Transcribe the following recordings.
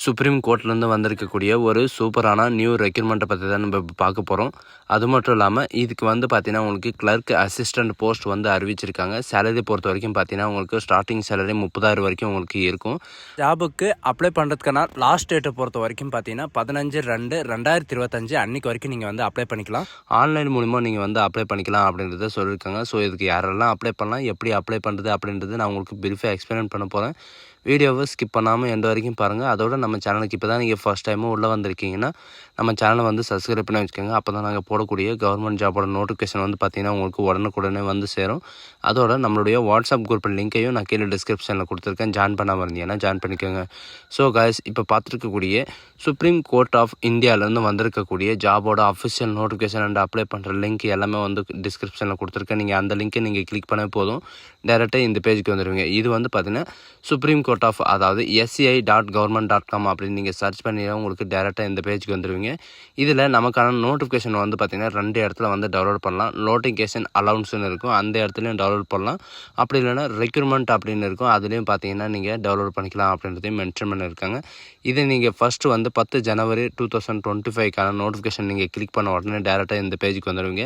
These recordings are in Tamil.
சுப்ரீம் கோர்ட்லேருந்து வந்திருக்கக்கூடிய ஒரு சூப்பரான நியூ ரெக்ரூட்மெண்ட்டை பற்றி தான் நம்ம பார்க்க போகிறோம். அது மட்டும் இல்லாமல் இதுக்கு பார்த்தீங்கன்னா உங்களுக்கு கிளர்க் அசிஸ்டன்ட் போஸ்ட் அறிவிச்சிருக்காங்க. சேலரி பொறுத்த வரைக்கும் பார்த்தீங்கன்னா உங்களுக்கு ஸ்டார்டிங் சேலரி 30,000 வரைக்கும் உங்களுக்கு இருக்கும். ஜாபுக்கு அப்ளை பண்ணுறதுக்கான லாஸ்ட் டேட்டை பொறுத்த வரைக்கும் பார்த்தீங்கன்னா 15/2/2025 அன்றைக்கு வரைக்கும் நீங்கள் அப்ளை பண்ணிக்கலாம். ஆன்லைன் மூலிமா நீங்கள் அப்ளை பண்ணிக்கலாம் அப்படின்றத சொல்லியிருக்காங்க. ஸோ இதுக்கு யாரெல்லாம் அப்ளை பண்ணலாம், எப்படி அப்ளை பண்ணுறது அப்படின்றது நான் உங்களுக்கு பிரீஃபாக எக்ஸ்பிளைன் பண்ண போகிறேன். வீடியோவை ஸ்கிப் பண்ணாமல் எண்ட் வரைக்கும் பாருங்கள். அதோட நம்ம சேனலுக்கு இப்போ தான் நீங்கள் ஃபஸ்ட் டைமும் உள்ளே வந்திருக்கீங்கன்னா நம்ம சேனலை சப்ஸ்கிரைப் பண்ணி வச்சுக்கோங்க. அப்போ தான் நாங்கள் போடக்கூடிய கவர்மெண்ட் ஜாபோட நோட்டிஃபிகேஷன் பார்த்தீங்கன்னா உங்களுக்கு உடனுக்குடனே சேரும். அதோட நம்மளுடைய வாட்ஸ்அப் குரூப் லிங்க்கையும் நான் கீழே டிஸ்கிரிப்ஷனில் கொடுத்துருக்கேன். ஜாயின் பண்ணாமல் இருந்தீங்கன்னா ஜாயின் பண்ணிக்கோங்க. ஸோ காய்ஸ், இப்போ பார்த்துருக்கக்கூடிய சுப்ரீம் கோர்ட் ஆஃப் இந்தியாவிலேருந்து வந்திருக்கக்கூடிய ஜாபோட அஃபிஷியல் நோட்டிஃபிகேஷன் அண்ட் அப்ளை பண்ணுற லிங்க் எல்லாமே டிஸ்கிரிப்ஷனில் கொடுத்துருக்கேன். நீங்கள் அந்த லிங்க்கை நீங்கள் கிளிக் பண்ண போதும் டேரெக்டாக இந்த பேஜுக்கு வந்துடுவீங்க. இது பார்த்தீங்கன்னா சுப்ரீம் கோர்ட் ஆஃப் அதாவது sci.government.com அப்படின்னு நீங்கள் சர்ச் பண்ணி உங்களுக்கு டேரெக்டாக இந்த பேஜுக்கு வந்துடுவீங்க. இதில் நமக்கான நோட்டிஃபிகேஷன் பார்த்தீங்கன்னா 2 இடத்துல டவுன்லோட் பண்ணலாம். நோட்டிஃபிகேஷன் அலவுன்ஸ்னு இருக்கும், அந்த இடத்துலையும் டவுன்லோட் பண்ணலாம். அப்படி இல்லைனா ரெக்ரூட்மெண்ட் அப்படின்னு இருக்கும், அதுலேயும் பார்த்தீங்கன்னா நீங்கள் டவுன்லோட் பண்ணிக்கலாம் அப்படின்றதையும் மென்ஷன் பண்ணியிருக்காங்க. இதை நீங்கள் ஃபஸ்ட்டு 10 ஜனவரி 2025க்கான நோட்டிஃபிகேஷன் நீங்கள் கிளிக் பண்ண உடனே டேரெக்டாக இந்த பேஜுக்கு வந்துடுவீங்க.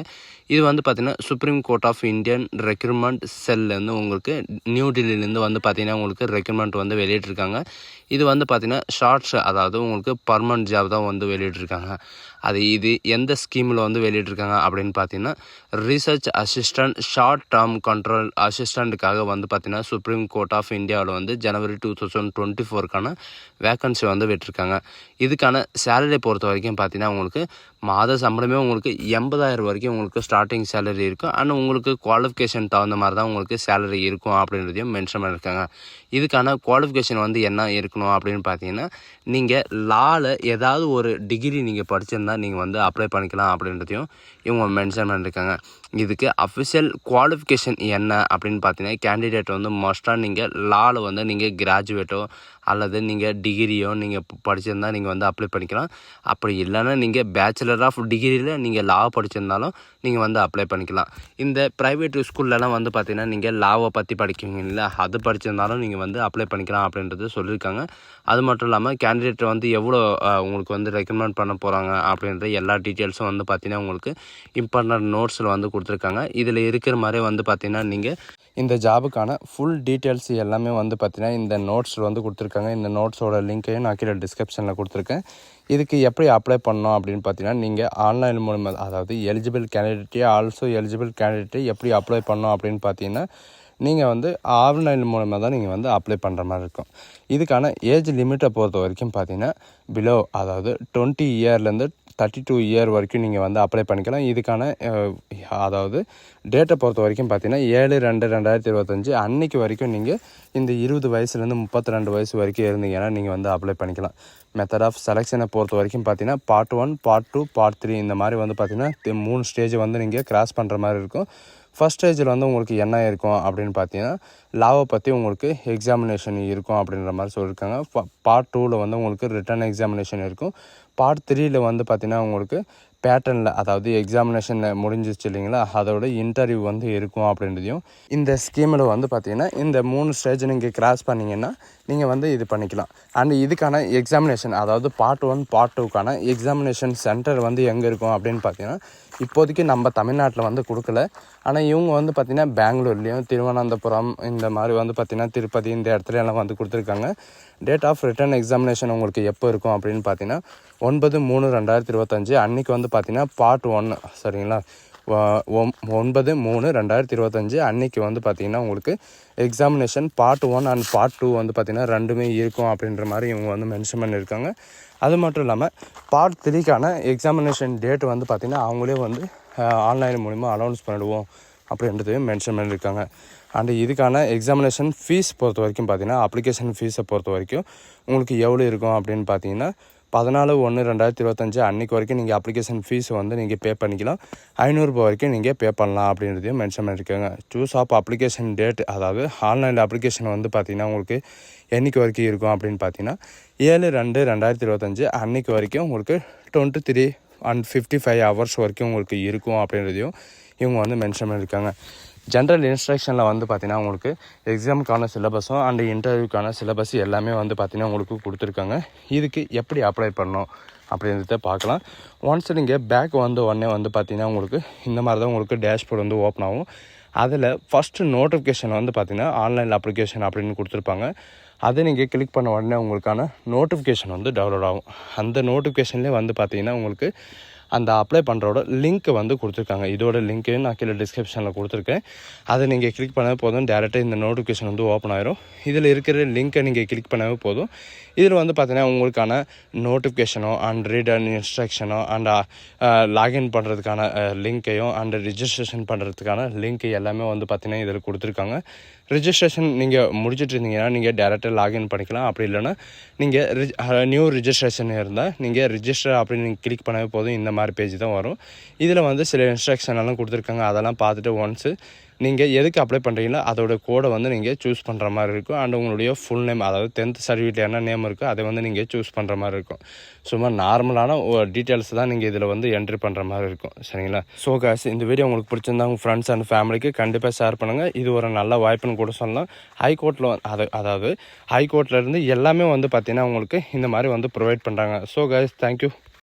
இது பார்த்தீங்கன்னா supreme court of Indian recruitment செல்லேருந்து உங்களுக்கு நியூ டெல்லியிலேருந்து பார்த்தீங்கன்னா உங்களுக்கு ரெக்ரூட்மெண்ட் வெளியிட்டிருக்காங்க. இது பார்த்தீங்கன்னா ஷார்ட்ஸ், அதாவது உங்களுக்கு பர்மனன்ட் ஜாப் தான் வெளியிட்டிருக்காங்க. இது எந்த ஸ்கீமில் வெளியிட்டிருக்காங்க அப்படின்னு பார்த்தீங்கன்னா research assistant short term control அசிஸ்டண்ட்டுக்காக பார்த்தீங்கன்னா சுப்ரீம் கோர்ட் ஆஃப் இந்தியாவில் ஜனவரி 2024க்கான வேக்கன்சி விட்டுருக்காங்க. இதுக்கான சேலரி பொறுத்த வரைக்கும் பார்த்தீங்கன்னா உங்களுக்கு மாத சம்பளமே உங்களுக்கு 80,000 வரைக்கும் உங்களுக்கு ஸ்டார்டிங் சேலரி இருக்கும். அண்ட் உங்களுக்கு குவாலிஃபிகேஷன் தகுந்த மாதிரி தான் உங்களுக்கு சேலரி இருக்கும் அப்படின்றதையும் மென்ஷன் பண்ணியிருக்காங்க. இதுக்கான குவாலிஃபிகேஷன் என்ன இருக்கணும் அப்படின்னு பார்த்தீங்கன்னா நீங்கள் லாவில் ஏதாவது ஒரு டிகிரி நீங்கள் படிச்சிருந்தா நீங்கள் அப்ளை பண்ணிக்கலாம் அப்படின்றதையும் இவங்க மென்ஷன் பண்ணியிருக்காங்க. இதுக்கு அஃபிஷியல் குவாலிஃபிகேஷன் என்ன அப்படின்னு பார்த்தீங்கன்னா கேண்டிடேட் மோஸ்ட்டாக நீங்கள் லாவில் நீங்கள் கிராஜுவேட்டோ அல்லது நீங்கள் டிகிரியோ நீங்கள் படிச்சிருந்தால் நீங்கள் அப்ளை பண்ணிக்கலாம். அப்படி இல்லைன்னா நீங்கள் பேச்சுலர் ஆஃப் டிகிரியில் நீங்கள் லா படிச்சிருந்தாலும் நீங்கள் அப்ளை பண்ணிக்கலாம். இந்த ப்ரைவேட் ஸ்கூல்லலாம் பார்த்தீங்கன்னா நீங்கள் லாவை பற்றி படிக்குவீங்க இல்லை, அது படிச்சிருந்தாலும் நீங்கள் அப்ளை பண்ணிக்கலாம் அப்படின்றது சொல்லியிருக்காங்க. அது மட்டும் இல்லாமல் கேண்டிடேட் எவ்வளோ உங்களுக்கு ரெக்கமெண்ட் பண்ண போகிறாங்க அப்படின்ற எல்லா டீட்டெயில்ஸும் பார்த்தீங்கன்னா உங்களுக்கு இம்பார்ட்டன்ட் நோட்ஸில் கொடுத்துருக்காங்க. இதில் இருக்கிற மாதிரி பார்த்தீங்கன்னா நீங்கள் இந்த ஜாபுக்கான ஃபுல் டீட்டெயில்ஸ் எல்லாமே பார்த்தீங்கன்னா இந்த நோட்ஸில் கொடுத்துருக்காங்க. இந்த நோட்ஸோட லிங்க்கையும் நான் கீழே டிஸ்கிரிப்ஷனில் கொடுத்துருக்கேன். இதுக்கு எப்படி அப்ளை பண்ணணும் அப்படின்னு பார்த்தீங்கன்னா நீங்கள் ஆன்லைன் மூலமாக, அதாவது எலிஜிபிள் கேண்டிடேட்டே ஆல்சோ எலிஜிபிள் கேண்டிடேட்டே எப்படி அப்ளை பண்ணணும் அப்படின்னு பார்த்தீங்கன்னா நீங்கள் ஆன்லைன் மூலமாக தான் நீங்கள் அப்ளை பண்ணுற மாதிரி இருக்கும். இதுக்கான ஏஜ் லிமிட்டை பொறுத்த வரைக்கும் பார்த்தீங்கன்னா பிலோ, அதாவது 20 இயர்லேருந்து 32 இயர் வரைக்கும் நீங்கள் அப்ளை பண்ணிக்கலாம். இதுக்கான அதாவது டேட்டை பொறுத்த வரைக்கும் பார்த்தீங்கன்னா 7/2/2025 அன்னைக்கு வரைக்கும் நீங்கள் இந்த 20 வயசுலேருந்து 32 வயசு வரைக்கும் இருந்தீங்கன்னா நீங்கள் அப்ளை பண்ணிக்கலாம். மெத்தட் ஆஃப் செலெக்ஷனை பொறுத்த வரைக்கும் பார்த்தீங்கன்னா பார்ட் 1, பார்ட் 2, பார்ட் 3 இந்த மாதிரி பார்த்தீங்கன்னா 3 ஸ்டேஜ் நீங்கள் கிராஸ் பண்ணுற மாதிரி இருக்கும். ஃபஸ்ட் ஸ்டேஜில் உங்களுக்கு என்ன இருக்கும் அப்படின்னு பார்த்தீங்கன்னா லாவை பற்றி உங்களுக்கு எக்ஸாமினேஷன் இருக்கும் அப்படின்ற மாதிரி சொல்லியிருக்காங்க. பார்ட் 2வில் உங்களுக்கு ரிட்டன் எக்ஸாமினேஷன் இருக்கும். பார்ட் 3யில் பார்த்தீங்கன்னா உங்களுக்கு பேட்டர்னில், அதாவது எக்ஸாமினேஷன் முடிஞ்சிச்சு இல்லைங்களா, அதோட இன்டர்வியூ இருக்கும் அப்படின்றதையும் இந்த ஸ்கீமில் பார்த்தீங்கன்னா இந்த 3 ஸ்டேஜ் நீங்கள் கிராஸ் பண்ணிங்கன்னா நீங்கள் இது பண்ணிக்கலாம். அண்ட் இதுக்கான எக்ஸாமினேஷன், அதாவது பார்ட் 1, பார்ட் 2க்கான எக்ஸாமினேஷன் சென்டர் எங்கே இருக்கும் அப்படின்னு பார்த்தீங்கன்னா இப்போதைக்கு நம்ம தமிழ்நாட்டில் கொடுக்கல. ஆனால் இவங்க பார்த்தீங்கன்னா பெங்களூர்லேயும் திருவனந்தபுரம் இந்த மாதிரி பார்த்தீங்கன்னா திருப்பதி இந்த இடத்துல எல்லாம் கொடுத்துருக்காங்க. டேட் ஆஃப் ரிட்டன் எக்ஸாமினேஷன் உங்களுக்கு எப்போ இருக்கும் அப்படின்னு பார்த்தீங்கன்னா 9/3/2025 அன்றைக்கி பார்த்தீங்கன்னா பார்ட் 1 சரிங்களா, 9/3/2025 அன்றைக்கி பார்த்தீங்கன்னா உங்களுக்கு எக்ஸாமினேஷன் பார்ட் 1 அண்ட் பார்ட் 2 பார்த்தீங்கன்னா ரெண்டுமே இருக்கும் அப்படின்ற மாதிரி இவங்க மென்ஷன் பண்ணியிருக்காங்க. அது மட்டும் இல்லாமல் பார்ட் 3க்கான எக்ஸாமினேஷன் டேட் பார்த்தீங்கன்னா அவங்களே ஆன்லைன் மூலிமா அனௌன்ஸ் பண்ணிடுவோம் அப்படின்றதையும் மென்ஷன் பண்ணியிருக்காங்க. அண்டு இதுக்கான எக்ஸாமினேஷன் ஃபீஸ் பொறுத்த வரைக்கும் பார்த்தீங்கன்னா அப்ளிகேஷன் ஃபீஸை பொறுத்த வரைக்கும் உங்களுக்கு எவ்வளோ இருக்கும் அப்படின்னு பார்த்தீங்கன்னா 14/1/2025 அன்றைக்கு வரைக்கும் நீங்கள் அப்ளிகேஷன் ஃபீஸ் நீங்கள் பே பண்ணிக்கலாம். 500 ரூபாய் வரைக்கும் நீங்கள் பே பண்ணலாம் அப்படின்றதையும் மென்ஷன் பண்ணியிருக்காங்க. சூஸ் ஆப் அப்ளிகேஷன் டேட், அதாவது ஆன்லைனில் அப்ளிகேஷன் பார்த்தீங்கன்னா உங்களுக்கு என்றைக்கு வரைக்கும் இருக்கும் அப்படின்னு பார்த்தீங்கன்னா 7/2/2025 அன்றைக்கு வரைக்கும் உங்களுக்கு 23 and 55 hours வரைக்கும் உங்களுக்கு இருக்கும் அப்படின்றதையும் இவங்க மென்ஷன் பண்ணியிருக்காங்க. ஜென்ரல் இன்ஸ்ட்ரக்ஷனில் வந்து பார்த்திங்கன்னா உங்களுக்கு எக்ஸாமுக்கான சிலபஸும் அண்ட் இன்டர்வியூக்கான சிலபஸ் எல்லாமே வந்து பார்த்திங்கன்னா உங்களுக்கு கொடுத்துருக்காங்க. இதுக்கு எப்படி அப்ளை பண்ணணும் அப்படின்றத பார்க்கலாம். ஒன்ஸ் நீங்கள் பேக் வந்த உடனே வந்து பார்த்திங்கன்னா உங்களுக்கு இந்த மாதிரி தான் உங்களுக்கு டேஷ்போர்ட் வந்து ஓப்பன் ஆகும். அதில் ஃபஸ்ட்டு நோட்டிஃபிகேஷன் வந்து பார்த்திங்கன்னா ஆன்லைன் அப்ளிகேஷன் அப்படின்னு கொடுத்துருப்பாங்க. அதை நீங்கள் கிளிக் பண்ண உடனே உங்களுக்கான நோட்டிஃபிகேஷன் வந்து டவுன்லோட் ஆகும். அந்த நோட்டிஃபிகேஷன்லேயே வந்து பார்த்திங்கன்னா உங்களுக்கு அந்த அப்ளை பண்ணுறோட லிங்க் வந்து கொடுத்துருக்காங்க. இதோட லிங்க்கையும் நான் கீழே டிஸ்கிரிப்ஷனில் கொடுத்துருக்கேன். அதை நீங்கள் கிளிக் பண்ணவே போதும், டேரெக்டாக இந்த நோட்டிஃபிகேஷன் வந்து ஓப்பன் ஆயிரும். இதில் இருக்கிற லிங்க்கை நீங்கள் கிளிக் பண்ணவே போதும். இதில் வந்து பார்த்தீங்கன்னா உங்களுக்கான நோட்டிஃபிகேஷனோ அண்ட் ரீட் அண்ட் இன்ஸ்ட்ரக்ஷனோ அண்ட் லாகின் பண்ணுறதுக்கான லிங்க்கையும் அண்ட் ரிஜிஸ்ட்ரேஷன் பண்ணுறதுக்கான லிங்க் எல்லாமே வந்து பார்த்திங்கன்னா இதில் கொடுத்துருக்காங்க. ரிஜிஸ்ட்ரேஷன் நீங்கள் முடிச்சுட்டு இருந்தீங்கன்னா நீங்கள் டேரெக்டாக லாகின் பண்ணிக்கலாம். அப்படி இல்லைன்னா நீங்கள் நியூ ரிஜிஸ்ட்ரேஷன் இருந்தால் நீங்கள் ரிஜிஸ்டர் அப்படின்னு நீங்கள் கிளிக் பண்ணவே போதும், இந்த மாதிரி பேஜ் தான் வரும். இதில் வந்து சில இன்ஸ்ட்ரக்ஷன் எல்லாம் கொடுத்துருக்காங்க. அதெல்லாம் பார்த்துட்டு ஒன்ஸு நீங்கள் எதுக்கு அப்ளை பண்ணுறீங்களோ அதோட கோடை வந்து நீங்கள் சூஸ் பண்ணுற மாதிரி இருக்கும். அண்ட் உங்களுடைய ஃபுல் நேம், அதாவது 10th சர்டிஃபிகேட் என்ன நேம் இருக்கோ அதை வந்து நீங்கள் சூஸ் பண்ணுற மாதிரி இருக்கும். சும்மா நார்மலான டீட்டெயில்ஸ் தான் நீங்கள் இதில் வந்து என்ட்ரி பண்ணுற மாதிரி இருக்கும். சரிங்களா? ஸோ காய்ஸ், இந்த வீடியோ உங்களுக்கு பிடிச்சிருந்தா உங்கள் ஃப்ரெண்ட்ஸ் அண்ட் ஃபேமிலிக்கு கண்டிப்பாக ஷேர் பண்ணுங்கள். இது ஒரு நல்ல வாய்ப்புன்னு கூட சொல்லலாம். ஹைகோர்ட்டில் அதாவது ஹைகோர்ட்லேருந்து எல்லாமே வந்து பார்த்திங்கன்னா உங்களுக்கு இந்த மாதிரி வந்து ப்ரொவைட் பண்ணுறாங்க. So guys, thank you.